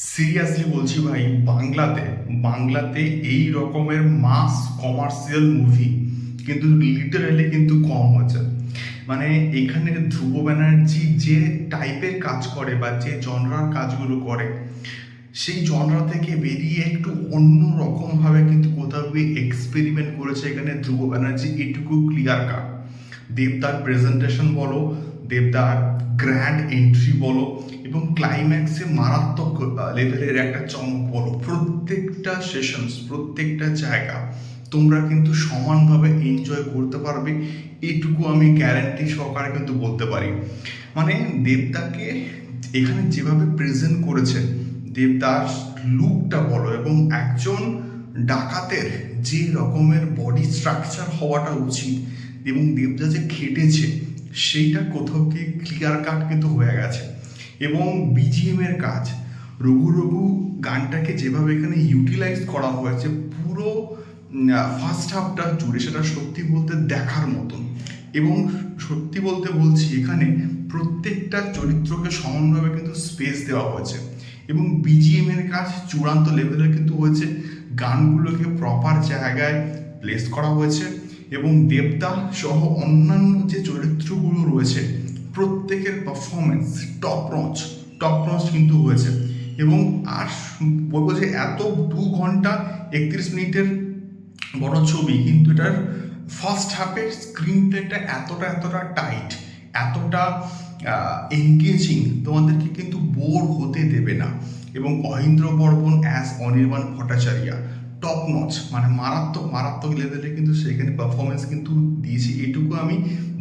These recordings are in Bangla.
সিরিয়াসলি বলছি ভাই, বাংলাতে এই রকমের মাস কমার্শিয়াল মুভি কিন্তু লিটারালি কিন্তু কম হচ্ছে। মানে এখানে ধ্রুব ব্যানার্জি যে টাইপের কাজ করে বা যে জনরার কাজগুলো করে, সেই জনরা থেকে বেরিয়ে একটু অন্য রকমভাবে কিন্তু কোথাও গিয়ে এক্সপেরিমেন্ট করেছে এখানে ধ্রুব ব্যানার্জি, এটুকু ক্লিয়ার কাট। দেবদার প্রেজেন্টেশন বলো, দেবদার গ্র্যান্ড এন্ট্রি বলো, এবং ক্লাইম্যাক্সে মারাত্মক লেভেলের একটা চমক বলো, প্রত্যেকটা সেশনস, প্রত্যেকটা জায়গা তোমরা কিন্তু সমানভাবে এনজয় করতে পারবে, এটুকু আমি গ্যারান্টি সহকারে কিন্তু বলতে পারি। মানে দেবদাকে এখানে যেভাবে প্রেজেন্ট করেছে, দেবদাস লুকটা বলো এবং একজন ডাকাতের যে রকমের বডি স্ট্রাকচার হওয়াটা উচিত এবং দেবদা যে খেটেছে সেইটা কোথাও কি ক্লিয়ার কাট কিন্তু হয়ে গেছে। এবং বিজিএম এর কাজ, রঘু রঘু গানটাকে যেভাবে এখানে ইউটিলাইজ করা হয়েছে পুরো ফার্স্ট হাফটা জুড়ে, সেটা সত্যি বলতে দেখার মতন। এবং সত্যি বলতে বলছি, এখানে প্রত্যেকটা চরিত্রকে সমানভাবে কিন্তু স্পেস দেওয়া হয়েছে এবং বিজিএম এর কাজ চূড়ান্ত লেভেলের কিন্তু হয়েছে। গানগুলোকে প্রপার জায়গায় প্লেস করা হয়েছে এবং দেবদা সহ অন্যান্য যে চরিত্রগুলো রয়েছে প্রত্যেকের পারফরমেন্স টপ নচ কিন্তু হয়েছে। এবং আর বলবো যে এত 2 ঘন্টা 31 মিনিটের বড় ছবি, কিন্তু এটার ফার্স্ট হাফের স্ক্রিন প্লেটা এতটা টাইট, এতটা এনগেজিং, তোমাদেরকে কিন্তু বোর হতে দেবে না। এবং Ahindra Barman as Anirban Bhattacharya top notch, মানে মারাত্মক লেভেলে কিন্তু সেখানে পারফরমেন্স কিন্তু দিয়েছি, এটুকু আমি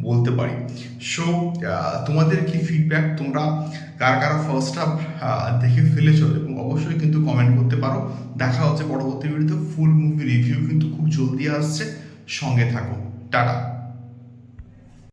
বলতে পারি। সো তোমাদের কি ফিডব্যাক, তোমরা কারা ফার্স্ট হাফ দেখে ফেলেছো, এবং অবশ্যই কিন্তু কমেন্ট করতে পারো। দেখা হচ্ছে পরবর্তী ভিডিওতে। ফুল মুভি রিভিউ কিন্তু খুব জলদি আসছে, সঙ্গে থাকো। টাটা।